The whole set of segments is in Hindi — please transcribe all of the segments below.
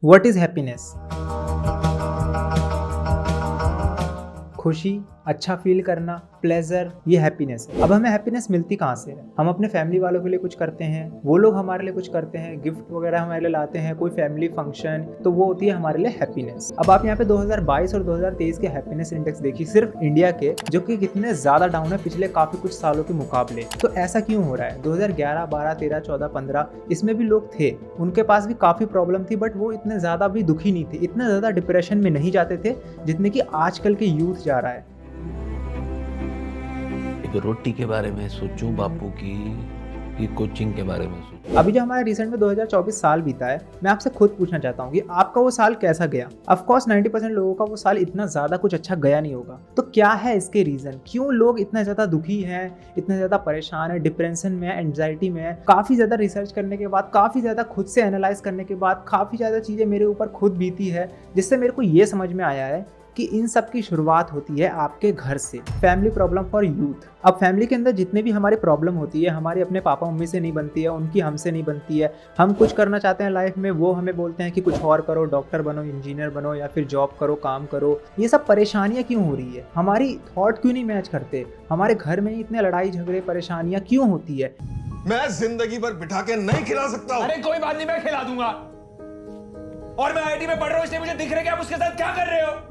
What is happiness? खुशी, अच्छा फील करना, प्लेजर, ये हैप्पीनेस है। अब हमें हैप्पीनेस मिलती कहाँ से है? हम अपने फैमिली वालों के लिए कुछ करते हैं, वो लोग हमारे लिए कुछ करते हैं, गिफ्ट वगैरह हमारे लिए लाते हैं, कोई फैमिली फंक्शन, तो वो होती है हमारे लिए हैप्पीनेस। अब आप यहाँ पे 2022 और 2023 के हैप्पीनेस इंडेक्स देखिए, सिर्फ इंडिया के, जो कि कितने ज्यादा डाउन है पिछले काफी कुछ सालों के मुकाबले। तो ऐसा क्यों हो रहा है? 2011, 12, 13, 14, 15 इसमें भी लोग थे, उनके पास भी काफी प्रॉब्लम थी, बट वो इतने ज्यादा भी दुखी नहीं थे, इतने ज्यादा डिप्रेशन में नहीं जाते थे जितने कि आजकल के यूथ जा रहा है। रोटी के बारे में सोचूं, बापू की कोचिंग के बारे में सोचूं। अभी जो हमारा रिसेंट में 2024 साल बीता है, मैं आपसे खुद पूछना चाहता हूँ कि आपका वो साल कैसा गया? ऑफ कोर्स 90% लोगों का वो साल इतना ज्यादा कुछ अच्छा गया नहीं होगा। तो क्या है इसके रीजन? क्यों लोग इतने ज्यादा दुखी हैं, इतने ज्यादा परेशान है, डिप्रेशन में है, एंजाइटी में है? काफी ज्यादा रिसर्च करने के बाद, काफी ज्यादा खुद से एनालाइज करने के बाद, काफी ज्यादा चीजें मेरे ऊपर खुद बीती है, जिससे मेरे को ये समझ में आया है कि इन सब की शुरुआत होती है आपके घर से। Family problem for youth. अब फैमिली के अंदर जितने भी हमारी प्रॉब्लम होती है, हमारे अपने पापा मम्मी से नहीं बनती है, उनकी हमसे नहीं बनती है। हम कुछ करना चाहते हैं लाइफ में, वो हमें बोलते हैं कि कुछ और करो, डॉक्टर बनो, इंजीनियर बनो, या फिर जॉब करो, काम करो। ये सब परेशानियां क्यों हो रही है? हमारी थॉट क्यों नहीं मैच करते? हमारे घर में इतने लड़ाई झगड़े परेशानियां क्यों होती है? मैं जिंदगी भर बिठा के नहीं खिला सकता हूं। अरे कोई बात नहीं, मैं खिला दूंगा। और मैं आईटी में पढ़ रहा हूं, इसलिए मुझे दिख रहा है कि आप उसके साथ क्या कर रहे हो।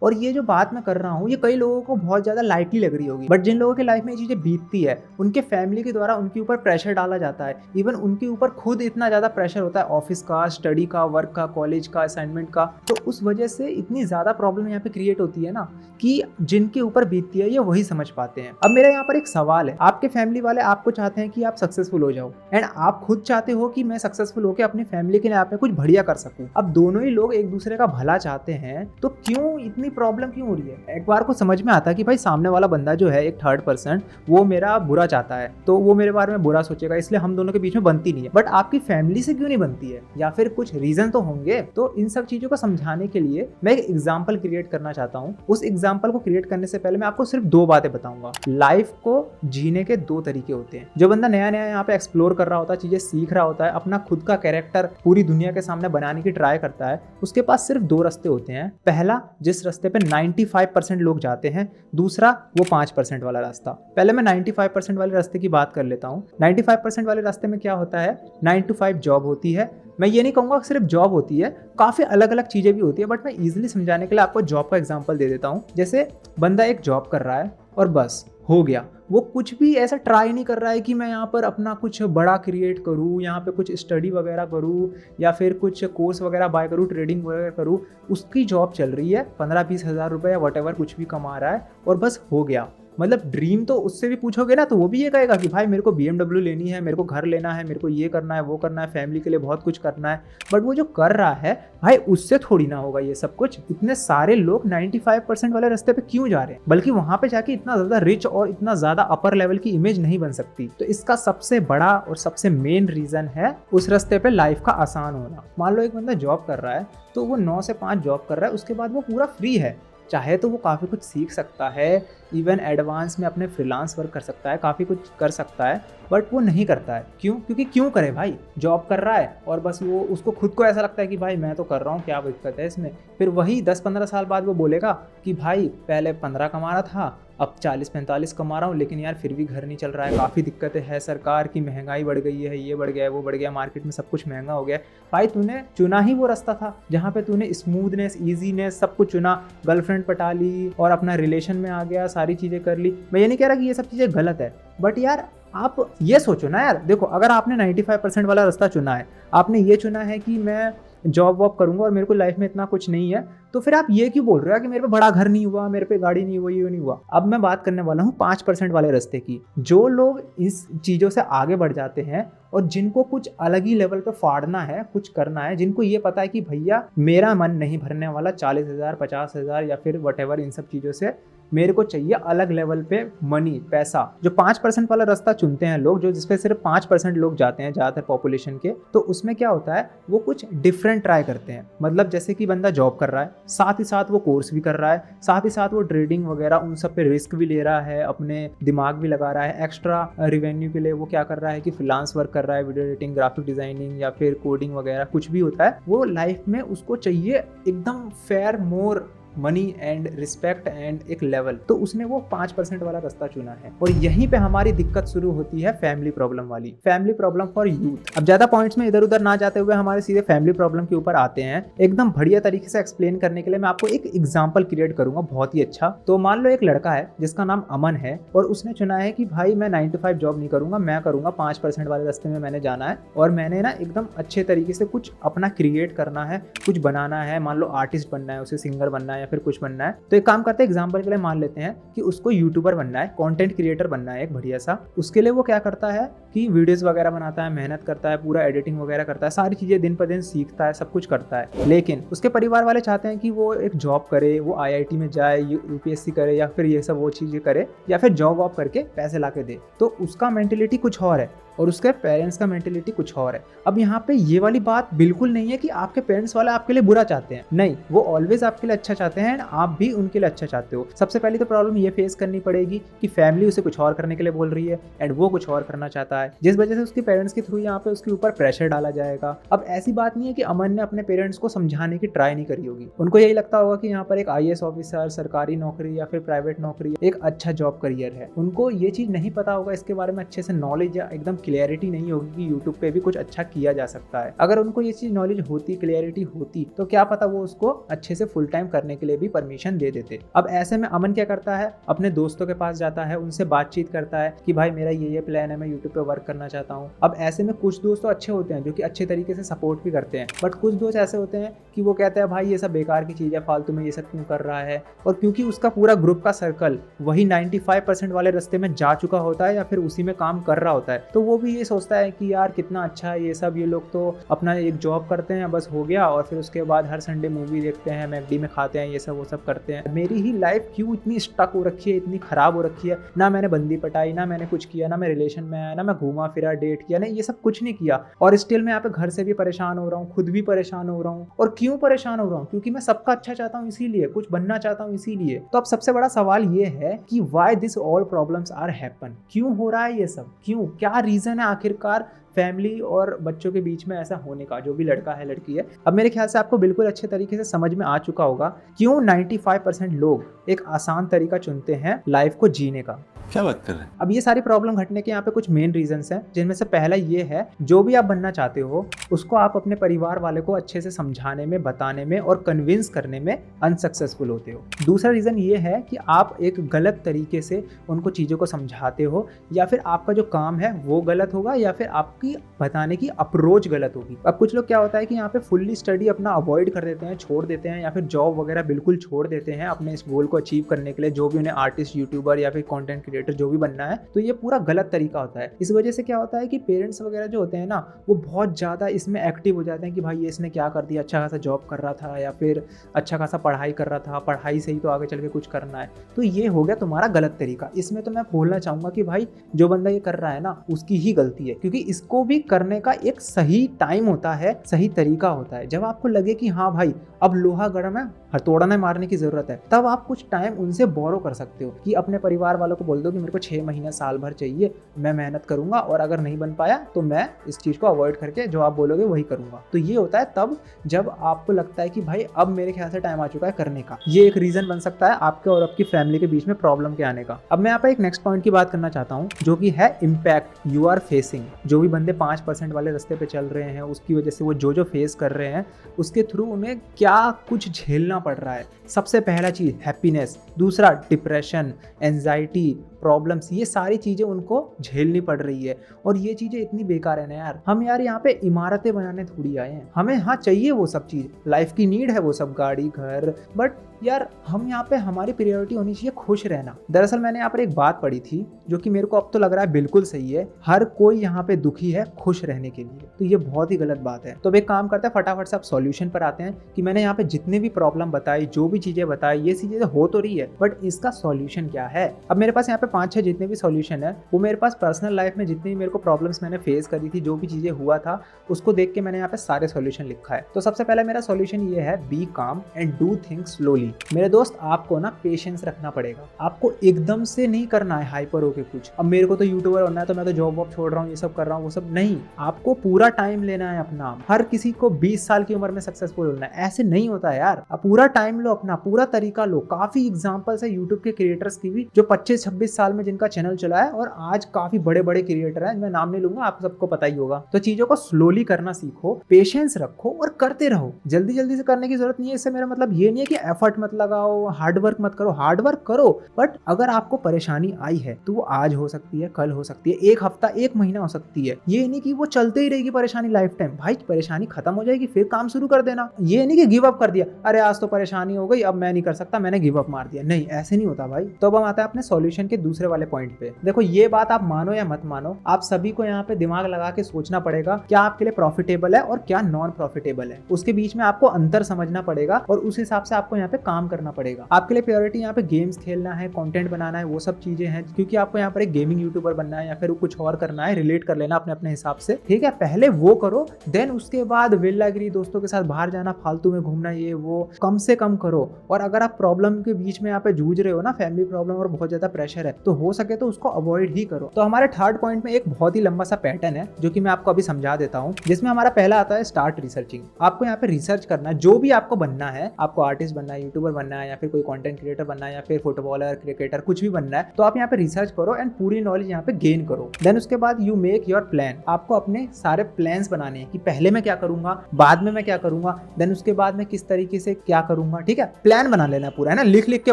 और ये जो बात मैं कर रहा हूँ, ये कई लोगों को बहुत ज़्यादा लाइटली लग रही होगी, बट जिन लोगों के लाइफ में ये चीज़ें बीतती है, उनके फैमिली के द्वारा उनके ऊपर प्रेशर डाला जाता है। इवन उनके ऊपर खुद इतना ज़्यादा प्रेशर होता है, ऑफिस का, स्टडी का, वर्क का, कॉलेज का, असाइनमेंट का। तो उस वजह से इतनी ज़्यादा प्रॉब्लम यहाँ पे क्रिएट होती है ना, कि जिनके ऊपर बीतती है ये वही समझ पाते हैं। अब मेरा यहाँ पर एक सवाल है, आपके फैमिली वाले आपको चाहते हैं कि आप सक्सेसफुल हो जाओ, एंड आप खुद चाहते हो कि मैं सक्सेसफुल होकर अपनी फैमिली के लिए आप में कुछ बढ़िया कर सकूँ। अब दोनों ही लोग एक दूसरे का भला चाहते हैं, तो क्यों इतनी प्रॉब्लम क्यों हो रही है? एक बार को समझ में आता है कि भाई सामने वाला बंदा जो है, एक थर्ड पर्सन, वो मेरा बुरा चाहता है, तो वो मेरे बारे में बुरा सोचेगा, इसलिए हम दोनों के बीच में बनती नहीं है। बट आपकी फैमिली से क्यों नहीं बनती है? या फिर कुछ रीजन तो होंगे। तो इन सब चीजों को समझाने के लिए मैं एक एग्जाम्पल क्रिएट करना चाहता हूँ। उस एग्जाम्पल को क्रिएट करने से पहले मैं आपको सिर्फ दो बातें बताऊंगा। लाइफ को जीने के दो तरीके होते हैं। जो बंदा नया नया यहाँ पे एक्सप्लोर कर रहा होता है, चीजें सीख रहा होता है, अपना खुद का कैरेक्टर पूरी दुनिया के सामने बनाने की ट्राई करता है, उसके पास सिर्फ दो रास्ते होते हैं। पहला, जिस रास्ते पे 95% लोग जाते हैं। दूसरा, वो 5% वाला रास्ता। पहले मैं 95% वाले रास्ते की बात कर लेता हूँ। 95% वाले रास्ते में क्या होता है? 9 to 5 जॉब होती है। मैं ये नहीं कहूँगा सिर्फ जॉब होती है, काफ़ी अलग अलग चीज़ें भी होती है, बट मैं ईजिली समझाने के लिए आपको जॉब का एग्जाम्पल दे देता हूँ। जैसे बंदा एक जॉब कर रहा है और बस हो गया, वो कुछ भी ऐसा ट्राई नहीं कर रहा है कि मैं यहाँ पर अपना कुछ बड़ा क्रिएट करूँ, यहाँ पे कुछ स्टडी वगैरह करूँ, या फिर कुछ कोर्स वगैरह बाय करूँ, ट्रेडिंग वगैरह करूँ। उसकी जॉब चल रही है, 15-20 हज़ार रुपये या वट एवर कुछ भी कमा रहा है, और बस हो गया। मतलब ड्रीम तो उससे भी पूछोगे ना, तो वो भी ये कहेगा कि भाई मेरे को BMW लेनी है, मेरे को घर लेना है, मेरे को ये करना है, वो करना है, फैमिली के लिए बहुत कुछ करना है। बट वो जो कर रहा है भाई, उससे थोड़ी ना होगा ये सब कुछ। इतने सारे लोग 95% वाले रास्ते पे क्यों जा रहे हैं? बल्कि वहां पे जाके इतना ज्यादा रिच और इतना ज्यादा अपर लेवल की इमेज नहीं बन सकती। तो इसका सबसे बड़ा और सबसे मेन रीजन है उस रास्ते पे लाइफ का आसान होना। मान लो एक बंदा जॉब कर रहा है, तो वो 9 से 5 जॉब कर रहा है, उसके बाद वो पूरा फ्री है। चाहे तो वो काफ़ी कुछ सीख सकता है, इवन एडवांस में अपने फ्रीलांस वर्क कर सकता है, काफ़ी कुछ कर सकता है, बट वो नहीं करता है। क्यों? क्योंकि क्यों करे भाई? जॉब कर रहा है और बस वो, उसको खुद को ऐसा लगता है कि भाई मैं तो कर रहा हूँ, क्या दिक्कत है इसमें। फिर वही 10-15 साल बाद वो बोलेगा कि भाई पहले 15 कमा रहा था, अब 40-45 कमा रहा हूँ, लेकिन यार फिर भी घर नहीं चल रहा है, काफ़ी दिक्कतें हैं, सरकार की महंगाई बढ़ गई है, ये बढ़ गया है, वो बढ़ गया, मार्केट में सब कुछ महंगा हो गया। भाई तूने चुना ही वो रास्ता था जहाँ पे तूने स्मूथनेस, ईजीनेस सब कुछ चुना, गर्लफ्रेंड पटा ली और अपना रिलेशन में आ गया, सारी चीज़ें कर ली। मैं ये नहीं कह रहा कि ये सब चीज़ें गलत है, बट यार आप ये सोचो ना यार, देखो अगर आपने 95% वाला रास्ता चुना है, आपने ये चुना है कि मैं जॉब वॉब करूंगा और मेरे को लाइफ में इतना कुछ नहीं है, तो फिर आप ये क्यों बोल रहे हो कि मेरे पे बड़ा घर नहीं हुआ, मेरे पे गाड़ी नहीं हुई, ये नहीं हुआ। अब मैं बात करने वाला हूँ 5% वाले रास्ते की। जो लोग इस चीज़ों से आगे बढ़ जाते हैं और जिनको कुछ अलग ही लेवल पे फाड़ना है, कुछ करना है, जिनको ये पता है कि भैया मेरा मन नहीं भरने वाला 40,000, 50,000 या फिर वट एवर इन सब चीज़ों से, मेरे को चाहिए अलग लेवल पे मनी, पैसा। जो 5% वाला रास्ता चुनते हैं लोग, जो जिसपे सिर्फ 5% लोग जाते हैं ज़्यादातर पॉपुलेशन के, तो उसमें क्या होता है, वो कुछ डिफरेंट ट्राई करते हैं। मतलब जैसे कि बंदा जॉब कर रहा है, साथ ही साथ वो कोर्स भी कर रहा है, साथ ही साथ वो ट्रेडिंग वगैरह उन सब पे रिस्क भी ले रहा है, अपने दिमाग भी लगा रहा है। एक्स्ट्रा रिवेन्यू के लिए वो क्या कर रहा है कि फ्रीलांस वर्क कर रहा है, वीडियो एडिटिंग, ग्राफिक डिजाइनिंग या फिर कोडिंग वगैरह कुछ भी होता है। वो लाइफ में उसको चाहिए एकदम fair, more money and respect and एक लेवल, तो उसने वो 5% वाला रास्ता चुना है। और यहीं पे हमारी दिक्कत शुरू होती है, फैमिली प्रॉब्लम वाली, फैमिली प्रॉब्लम फॉर यूथ। अब ज्यादा पॉइंट्स में इधर उधर ना जाते हुए हमारे सीधे फैमिली प्रॉब्लम के ऊपर आते हैं। एकदम बढ़िया तरीके से एक्सप्लेन करने के लिए मैं आपको एक एग्जाम्पल क्रिएट करूंगा, बहुत ही अच्छा। तो मान लो एक लड़का है जिसका नाम अमन है, और उसने चुना है कि भाई मैं 9 to 5 जॉब नहीं करूंगा, मैं करूंगा 5% वाले रास्ते में मैंने जाना है, और मैंने ना एकदम अच्छे तरीके से कुछ अपना क्रिएट करना है, कुछ बनाना है। मान लो आर्टिस्ट बनना है, उसे सिंगर बनना है या फिर कुछ बनना है। तो एक काम करते हैं, एग्जाम्पल के लिए मान लेते हैं कि उसको यूट्यूबर बनना है, कंटेंट क्रिएटर बनना है एक बढ़िया सा। उसके लिए वो क्या करता है कि वीडियोस वगैरह बनाता है, मेहनत करता है, पूरा एडिटिंग वगैरह करता है, सारी चीजें दिन पर दिन सीखता है, सब कुछ करता है। लेकिन उसके परिवार वाले चाहते हैं कि वो एक जॉब करे, वो IIT में जाए, UPSC करे, या फिर ये सब वो चीजें करे, या फिर जॉब वॉब करके पैसे ला के दे। तो उसका मेंटेलिटी कुछ और है और उसके पेरेंट्स का मेंटेलिटी कुछ और है। अब यहाँ पे ये वाली बात बिल्कुल नहीं है कि आपके पेरेंट्स वाले आपके लिए बुरा चाहते हैं, नहीं, वो ऑलवेज आपके लिए अच्छा चाहते हैं एंड आप भी उनके लिए अच्छा चाहते हो। सबसे पहले तो प्रॉब्लम ये फेस करनी पड़ेगी कि फैमिली उसे कुछ और करने के लिए बोल रही है एंड वो कुछ और करना चाहता है, जिस वजह से उसके पेरेंट्स के थ्रू यहाँ पे उसके ऊपर प्रेशर डाला जाएगा। अब ऐसी बात नहीं है कि अमन ने अपने पेरेंट्स को समझाने की ट्राई नहीं करी होगी, उनको यही लगता होगा कि यहाँ पर एक IAS ऑफिसर, सरकारी नौकरी या फिर प्राइवेट नौकरी एक अच्छा जॉब करियर है। उनको ये चीज़ नहीं पता होगा, इसके बारे में अच्छे से नॉलेज या एकदम क्लियरिटी नहीं होगी कि यूट्यूब पे भी कुछ अच्छा किया जा सकता है। अगर उनको ये चीज नॉलेज होती, क्लियरिटी होती, तो क्या पता वो उसको अच्छे से फुल टाइम करने के लिए भी परमिशन दे देते। अब ऐसे में अमन क्या करता है, अपने दोस्तों के पास जाता है, उनसे बातचीत करता है कि भाई मेरा ये प्लान है, मैं यूट्यूब पे वर्क करना चाहता हूँ। अब ऐसे में कुछ दोस्त तो अच्छे होते हैं जो कि अच्छे तरीके से सपोर्ट भी करते हैं, बट कुछ दोस्त ऐसे होते हैं कि वो कहते हैं भाई ये सब बेकार की चीज है, फालतू में ये सब क्यों कर रहा है। और क्योंकि उसका पूरा ग्रुप का सर्कल वही 95% वाले रास्ते में जा चुका होता है या फिर उसी में काम कर रहा होता है, तो वो भी ये सोचता है कि यार कितना अच्छा है ये सब, ये लोग तो अपना एक जॉब करते हैं बस हो गया, और फिर उसके बाद हर संडे मूवी देखते हैं, मैकडी में खाते हैं, ये सब वो सब करते हैं। मेरी ही लाइफ क्यों इतनी स्टक हो रखी है, इतनी खराब हो रखी है, ना मैंने बंदी पटाई, ना मैंने कुछ किया, ना मैं रिलेशन में आया, ना मैं घूमा फिरा, डेट किया, नहीं, ये सब कुछ नहीं किया, और स्टिल मैं यहाँ पे घर से भी परेशान हो रहा हूँ, खुद भी परेशान हो रहा हूँ। और क्यों परेशान हो रहा हूँ, क्योंकि मैं सबका अच्छा चाहता हूँ, इसीलिए कुछ बनना चाहता हूँ, इसीलिए। तो अब सबसे बड़ा सवाल ये है कि why this all problems are happen, क्यों हो रहा है ये सब, क्यों, क्या रीजन है आखिरकार फैमिली और बच्चों के बीच में ऐसा होने का, जो भी लड़का है लड़की है। अब मेरे ख्याल से आपको बिल्कुल अच्छे तरीके से समझ में आ चुका होगा क्यों 95% लोग एक आसान तरीका चुनते हैं लाइफ को जीने का। क्या बात कर रहे हैं? अब ये सारी प्रॉब्लम घटने के यहाँ पे कुछ मेन रीजंस हैं, जिनमें से पहला ये है, जो भी आप बनना चाहते हो उसको आप अपने परिवार वाले को अच्छे से समझाने में, बताने में और कन्विंस करने में अनसक्सेसफुल होते हो। दूसरा रीजन ये है कि आप एक गलत तरीके से उनको चीज़ों को समझाते हो, या फिर आपका जो काम है वो गलत होगा, या फिर आपकी बताने की अप्रोच गलत होगी। अब कुछ लोग क्या होता है कि यहाँ पे फुल्ली स्टडी अपना अवॉइड कर देते हैं, छोड़ देते हैं, या फिर जॉब वगैरह बिल्कुल छोड़ देते हैं अपने इस गोल को अचीव करने के लिए, जो भी उन्हें आर्टिस्ट, यूट्यूबर या फिर कंटेंट क्रिएटर जो भी बनना है। तो ये पूरा गलत तरीका होता है। इस वजह से क्या होता है कि पेरेंट्स वगैरह जो होते हैं ना, वो बहुत ज़्यादा इसमें एक्टिव हो जाते हैं कि भाई ये इसने क्या कर दिया, अच्छा खासा जॉब कर रहा था या फिर अच्छा खासा पढ़ाई कर रहा था, पढ़ाई से ही तो आगे चल के कुछ करना है। तो ये हो गया तुम्हारा गलत तरीका। इसमें तो मैं बोलना चाहूँगा कि भाई जो बंदा ये कर रहा है ना, उसकी ही गलती है, क्योंकि इसको भी करने का एक सही टाइम होता है, सही तरीका होता है। जब आपको लगे कि हाँ भाई अब लोहा गर्म है, हथौड़ा नहीं मारने की जरूरत है, तब आप कुछ टाइम उनसे बोरो कर सकते हो कि अपने परिवार वालों को बोल दो कि मेरे को 6 महीना साल भर चाहिए, मैं मेहनत करूंगा, और अगर नहीं बन पाया तो मैं इस चीज़ को अवॉइड करके जो आप बोलोगे वही करूंगा। तो ये होता है तब जब आपको लगता है कि भाई अब मेरे ख्याल से टाइम आ चुका है करने का। ये एक रीजन बन सकता है आपके और आपकी फैमिली के बीच में प्रॉब्लम के आने का। अब मैं यहाँ पे एक नेक्स्ट पॉइंट की बात करना चाहता हूँ, जो कि है इम्पैक्ट यू आर फेसिंग। जो भी बंदे 5% वाले रास्ते पे चल रहे हैं, उसकी वजह से वो जो फेस कर रहे हैं, उसके थ्रू उन्हें क्या कुछ झेलना पड़ रहा है। सबसे पहला चीज़ हैप्पीनेस, दूसरा डिप्रेशन, एंजाइटी, प्रॉब्लम्स, ये सारी चीजें उनको झेलनी पड़ रही है। और ये चीजें इतनी बेकार है ना यार। हम यार यहाँ पे इमारतें बनाने थोड़ी आए हैं, हमें हाँ चाहिए वो सब चीज, लाइफ की नीड है वो सब, गाड़ी घर, बट यार हम यहाँ पे हमारी प्रायोरिटी होनी चाहिए खुश रहना। दरअसल मैंने यहाँ पर एक बात पढ़ी थी जो कि मेरे को अब तो लग रहा है बिल्कुल सही है, हर कोई यहाँ पे दुखी है खुश रहने के लिए। तो ये बहुत ही गलत बात है। तो अब एक काम करते हैं, फटाफट से आप सॉल्यूशन पर आते हैं कि मैंने यहाँ पे जितने भी प्रॉब्लम बताई, जो भी चीजें बताई, ये चीजें हो तो रही है, बट इसका सॉल्यूशन क्या है। अब मेरे पास यहाँ पे 5-6 जितने भी सॉल्यूशन है, वो मेरे पास पर्सनल लाइफ में जितनी भी मेरे को प्रॉब्लम्स मैंने फेस करी थी, जो भी चीजें हुआ था, उसको देख के मैंने यहाँ पे सारे सॉल्यूशन लिखा है। तो सबसे पहला मेरा सॉल्यूशन ये है, बी काम एंड डू थिंग्स स्लोली। मेरे दोस्त, आपको ना पेशेंस रखना पड़ेगा। आपको एकदम से नहीं करना है हाइपर होके कुछ, अब मेरे को तो यूट्यूबर होना है तो मैं तो जॉब वॉब छोड़ रहा हूँ, ये सब कर रहा हूँ, वो सब नहीं। आपको पूरा टाइम लेना है अपना। हर किसी को 20 साल की उम्र में सक्सेसफुल होना है, ऐसे नहीं होता है यार। आप पूरा टाइम लो, अपना पूरा तरीका लो। काफी एग्जांपल्स है यूट्यूब के क्रिएटर्स की भी, जो 25-26 साल में जिनका चैनल चला है और आज काफी बड़े बड़े क्रिएटर हैं, मैं नाम नहीं लूंगा, आप सबको पता ही होगा। तो चीजों को स्लोली करना सीखो, पेशेंस रखो और करते रहो। जल्दी जल्दी से करने की जरूरत नहीं है। इससे मेरा मतलब ये नहीं है कि एफर्ट मत लगाओ, हार्डवर्क मत करो, हार्डवर्क करो, बट अगर आपको परेशानी आई है तो वो आज हो सकती है, कल हो सकती है, एक हफ्ता, एक महीना हो सकती है। ये नहीं कि वो चलते ही रहेगी परेशानी लाइफ टाइम। भाई परेशानी खत्म हो जाएगी, फिर काम शुरू कर देना। ये नहीं कि गिव अप कर दिया, अरे आज तो परेशानी हो गई, अब मैं नहीं कर सकता, मैंने गिव अप मार दिया, नहीं, ऐसे नहीं होता भाई। तो अब हम आते हैं अपने सॉल्यूशन के दूसरे वाले पॉइंट पे। देखो, ये बात आप मानो या मत मानो, आप सभी को यहाँ पे दिमाग लगा के सोचना पड़ेगा क्या आपके लिए प्रॉफिटेबल है और क्या नॉन प्रॉफिटेबल है। उसके बीच में आपको अंतर समझना पड़ेगा और उस हिसाब से आपको यहाँ पे काम करना पड़ेगा। आपके लिए प्रायोरिटी यहाँ पे गेम्स खेलना है, कंटेंट बनाना है, वो सब चीजें हैं, क्योंकि आपको यहाँ पर एक गेमिंग यूट्यूबर बनना है या फिर कुछ और करना है, रिलेट कर लेना अपने अपने हिसाब से, ठीक है। पहले वो करो, देन उसके बाद विल्लागिरी, दोस्तों के साथ बाहर जाना, फालतू में घूमना, ये वो कम से कम करो। और अगर आप प्रॉब्लम के बीच में यहाँ पे जूझ रहे हो ना, फैमिली प्रॉब्लम और बहुत ज्यादा प्रेशर है, तो हो सके तो उसको अवॉइड ही करो। तो हमारे थर्ड पॉइंट में एक बहुत ही लंबा सा पैटर्न है जो कि मैं आपको अभी समझा देता हूँ, जिसमें हमारा पहला आता है स्टार्ट रिसर्चिंग। आपको यहाँ पे रिसर्च करना है, जो भी आपको बनना है, आपको आर्टिस्ट बनना है, यूट्यूबर बनना है, या फिर कोई कंटेंट क्रिएटर बनना है, या फिर फुटबॉलर, क्रिकेटर, कुछ भी बनना है, तो आप यहाँ पे रिसर्च करो एंड पूरी नॉलेज यहाँ पे गेन करो। देन उसके बाद यू मेक योर प्लान। आपको अपने सारे प्लान्स बनाने हैं कि पहले मैं क्या करूंगा, बाद में मैं क्या करूंगा, देन उसके बाद मैं किस तरीके से क्या करूंगा, ठीक है। प्लान बना लेना पूरा, है ना, लिख लिख के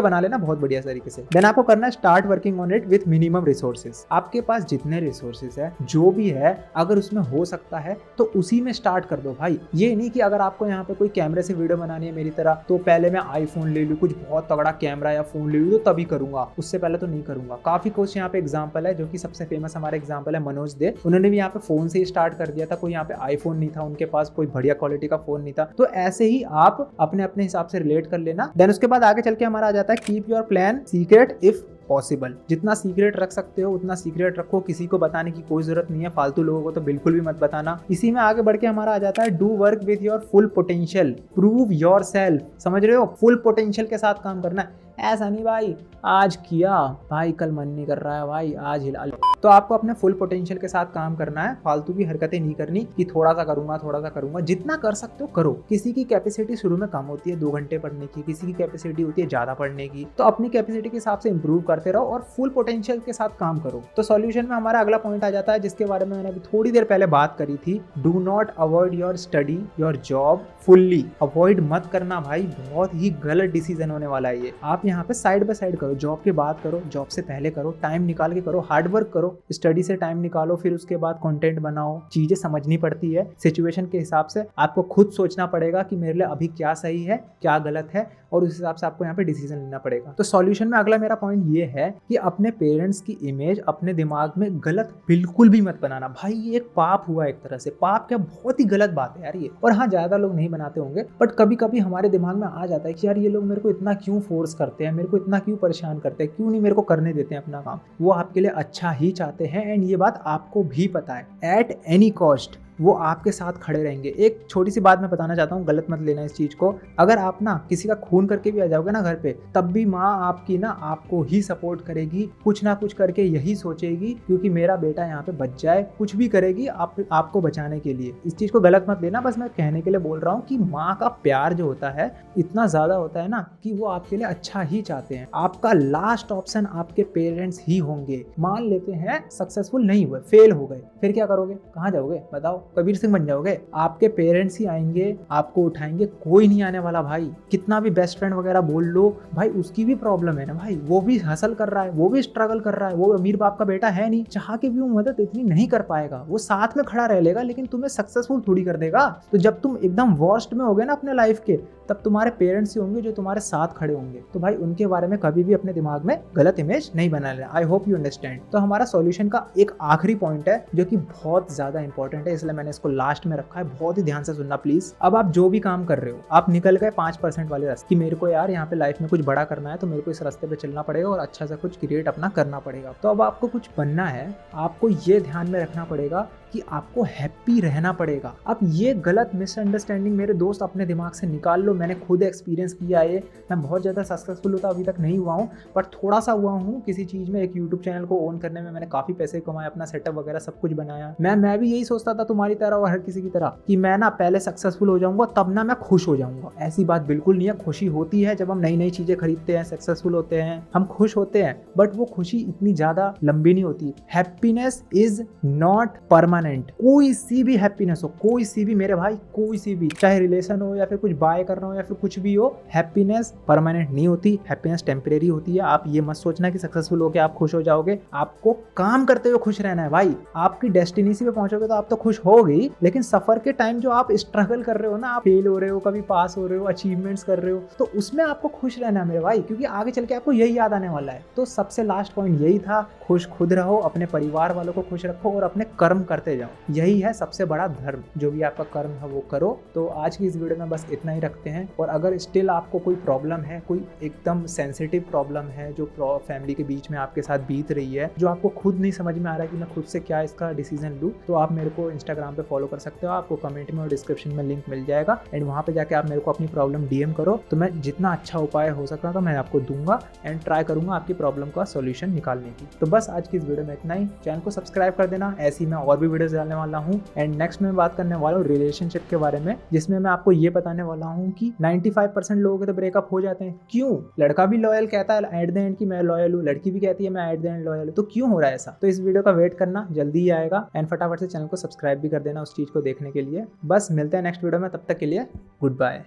बना लेना बहुत बढ़िया तरीके से। देन आपको करना है start working on it with minimum resources. आपके पास जितने रिसोर्सेज है, जो भी है, अगर उसमें हो सकता है तो उसी में स्टार्ट कर दो भाई। ये नहीं कि अगर आपको यहाँ पे कोई कैमरे से वीडियो बनानी है मेरी तरह, तो पहले मैं आईफोन ले लूँ, कुछ बहुत तगड़ा कैमरा या फोन ले लूँ तो तभी करूंगा, उससे पहले तो नहीं करूंगा। काफी कुछ यहाँ पे एग्जांपल है, जो कि सबसे फेमस हमारा एग्जांपल है मनोज दे। उन्होंने भी यहाँ पे फोन से ही स्टार्ट कर दिया था, कोई यहाँ पे आईफोन नहीं था, उनके पास कोई बढ़िया क्वालिटी का फोन नहीं था। तो ऐसे ही आप अपने अपने हिसाब से रिलेट कर लेना। देन उसके बाद आगे चल के हमारा आ जाता है keep your plan secret if possible. जितना सीक्रेट रख सकते हो उतना सीक्रेट रखो, किसी को बताने की कोई जरूरत नहीं है, फालतू लोगों को तो बिल्कुल भी मत बताना। इसी में आगे बढ़ के हमारा आ जाता है do work with your full potential, prove your self. समझ रहे हो, फुल पोटेंशियल के साथ काम करना है। ऐसा नहीं भाई आज किया भाई कल मन नहीं कर रहा है भाई आज हिला। तो आपको अपने फुल पोटेंशियल के साथ काम करना है, फालतू की हरकतें नहीं करनी कि थोड़ा सा करूंगा। जितना कर सकते हो करो। किसी की कैपेसिटी शुरू में कम होती है 2 घंटे पढ़ने की, किसी की कैपेसिटी होती है ज्यादा पढ़ने की। तो अपनी कैपेसिटी के हिसाब से इंप्रूव करते रहो और फुल पोटेंशियल के साथ काम करो। तो सॉल्यूशन में हमारा अगला पॉइंट आ जाता है, जिसके बारे में मैंने अभी थोड़ी देर पहले बात करी थी। Do not avoid your study your job fully. Avoid मत करना भाई, बहुत ही गलत डिसीजन होने वाला है ये। आप यहाँ पे साइड बाय साइड करो, जॉब के बाद करो, जॉब से पहले करो, टाइम निकाल के करो, हार्ड वर्क करो, स्टडी से टाइम निकालो, फिर उसके बाद कंटेंट बनाओ। चीजें समझनी पड़ती है सिचुएशन के हिसाब से। आपको खुद सोचना पड़ेगा कि मेरे लिए अभी क्या सही है क्या गलत है, और उस हिसाब से आपको यहाँ पे डिसीजन लेना पड़ेगा। तो सॉल्यूशन में अगला मेरा पॉइंट ये है कि अपने पेरेंट्स की इमेज अपने दिमाग में गलत बिल्कुल भी मत बनाना भाई। ये एक पाप हुआ, एक तरह से पाप क्या, बहुत ही गलत बात है यार ये। और हाँ, ज्यादा लोग नहीं बनाते होंगे, बट कभी कभी हमारे दिमाग में आ जाता है कि यार ये लोग मेरे को इतना क्यों फोर्स करते हैं, मेरे को इतना क्यों परेशान करते हैं, क्यों नहीं मेरे को करने देते हैं अपना काम। वो आपके लिए अच्छा ही चाहते हैं एंड ये बात आपको भी पता है। एट एनी कॉस्ट वो आपके साथ खड़े रहेंगे। एक छोटी सी बात मैं बताना चाहता हूँ, गलत मत लेना इस चीज को। अगर आप ना किसी का खून करके भी आ जाओगे ना घर पे, तब भी माँ आपकी ना आपको ही सपोर्ट करेगी, कुछ ना कुछ करके यही सोचेगी क्योंकि मेरा बेटा यहाँ पे बच जाए, कुछ भी करेगी आपको बचाने के लिए। इस चीज को गलत मत लेना, बस मैं कहने के लिए बोल रहा हूँ कि माँ का प्यार जो होता है इतना ज्यादा होता है ना कि वो आपके लिए अच्छा ही चाहते हैं। आपका लास्ट ऑप्शन आपके पेरेंट्स ही होंगे। मान लेते हैं सक्सेसफुल नहीं हुए, फेल हो गए, फिर क्या करोगे, कहाँ जाओगे बताओ। कबीर सिंह बन जाओगे? आपके पेरेंट्स ही आएंगे, आपको उठाएंगे, कोई नहीं आने वाला भाई। कितना भी बेस्ट फ्रेंड वगैरह बोल लो भाई, उसकी भी प्रॉब्लम है ना भाई, वो भी हसल कर रहा है, वो भी स्ट्रगल कर रहा है, वो अमीर बाप का बेटा है नहीं, चाह के भी वो मदद इतनी नहीं कर पाएगा। वो साथ में खड़ा रह लेगा लेकिन तुम्हें सक्सेसफुल थोड़ी कर देगा। तो जब तुम एकदम वर्स्ट में होगे ना अपने लाइफ के, तब तुम्हारे पेरेंट्स ही होंगे जो तुम्हारे साथ खड़े होंगे। तो भाई उनके बारे में कभी भी अपने दिमाग में गलत इमेज नहीं बना लेना। I hope you understand. तो हमारा सॉल्यूशन का एक आखिरी पॉइंट है जो कि बहुत ज्यादा इंपॉर्टेंट है, इसलिए मैंने इसको लास्ट में रखा है। बहुत ही ध्यान से सुनना प्लीज। अब आप जो भी काम कर रहे हो, आप निकल गए 5% वाले रास्ते कि मेरे को यार यहाँ पे लाइफ में कुछ बड़ा करना है, तो मेरे को इस रास्ते पे चलना पड़ेगा और अच्छा सा कुछ क्रिएट अपना करना पड़ेगा। तो अब आपको कुछ बनना है, आपको ये ध्यान में रखना पड़ेगा कि आपको हैप्पी रहना पड़ेगा। अब ये गलत मिसअंडरस्टैंडिंग मेरे दोस्त अपने दिमाग से निकाल लो। मैंने खुद एक्सपीरियंस किया है। मैं बहुत ज़्यादा सक्सेसफुल होता अभी तक नहीं हुआ हूँ, पर थोड़ा सा हुआ हूँ किसी चीज़ में। एक यूट्यूब चैनल को ओन करने में मैंने काफ़ी पैसे कमाए, अपना सेटअप वगैरह सब कुछ बनाया। मैं भी यही सोचता था तुम्हारी तरह और हर किसी की तरह कि मैं ना पहले सक्सेसफुल हो जाऊँगा तब ना मैं खुश हो जाऊँगा। ऐसी बात बिल्कुल नहीं है। खुशी होती है जब हम नई नई चीज़ें खरीदते हैं, सक्सेसफुल होते हैं, हम खुश होते हैं, बट वो खुशी इतनी ज़्यादा लंबी नहीं होती। Happiness is not permanent. कोई सी भी हैप्पीनेस हो, कोई सी भी मेरे भाई, कोई सी भी, चाहे रिलेशन हो या फिर कुछ बाय करना हो या फिर कुछ भी हो, हैप्पीनेस परमानेंट नहीं होती। हैप्पीनेस टेम्परेरी होती है। आप ये मत सोचना कि सक्सेसफुल होकर आप खुश हो जाओगे। आपको काम करते हुए खुश रहना है भाई। आपकी डेस्टिनेसी पे पहुंचोगे तो आप तो खुश हो गई, लेकिन सफर के टाइम जो आप स्ट्रगल कर रहे हो ना, आप फेल हो रहे हो, कभी पास हो रहे हो, अचीवमेंट्स कर रहे हो, तो उसमें आपको खुश रहना है मेरे भाई, क्योंकि आगे चल के आपको यही याद आने वाला है। तो सबसे लास्ट पॉइंट यही था, खुश खुद रहो, अपने परिवार वालों को खुश रखो और अपने कर्म करते जाओ। यही है सबसे बड़ा धर्म। जो भी आपका कर्म है वो करो। तो आज की इस वीडियो में बस इतना ही रखते हैं। और अगर स्टिल आपको कोई प्रॉब्लम है, कोई एकदम सेंसिटिव प्रॉब्लम है जो फैमिली के बीच में आपके साथ बीत रही है, जो आपको खुद नहीं समझ में आ रहा है कि मैं खुद से क्या इसका डिसीजन लूँ, तो आप मेरे को इंस्टाग्राम पे फॉलो कर सकते हो। आपको कमेंट में और डिस्क्रिप्शन में लिंक मिल जाएगा, एंड वहाँ पे जाके आप मेरे को अपनी प्रॉब्लम डीएम करो। तो मैं जितना अच्छा उपाय हो सकता था मैं आपको दूंगा एंड ट्राई करूंगा आपकी प्रॉब्लम का सॉल्यूशन निकालने की। तो बस आज की इस वीडियो में इतना ही। चैनल को सब्सक्राइब कर देना, ऐसी मैं और भी वीडियोस डालने वाला हूँ। एंड नेक्स्ट में बात करने वाला हूँ रिलेशनशिप के बारे में, जिसमें मैं आपको ये बताने वाला हूँ कि 95% लोगों के तो ब्रेकअप हो जाते हैं। क्यों? लड़का भी लॉयल कहता है एट द एंड कि मैं लॉयल हूँ, लड़की भी कहती है मैं एट द एंड लॉयल हूँ। तो क्यों हो रहा है ऐसा? तो इस वीडियो का वेट करना, जल्दी ही आएगा। एंड फटाफट से चैनल को सब्सक्राइब भी कर देना उस चीज को देखने के लिए। बस मिलते हैं नेक्स्ट वीडियो में, तब तक के लिए गुड बाय।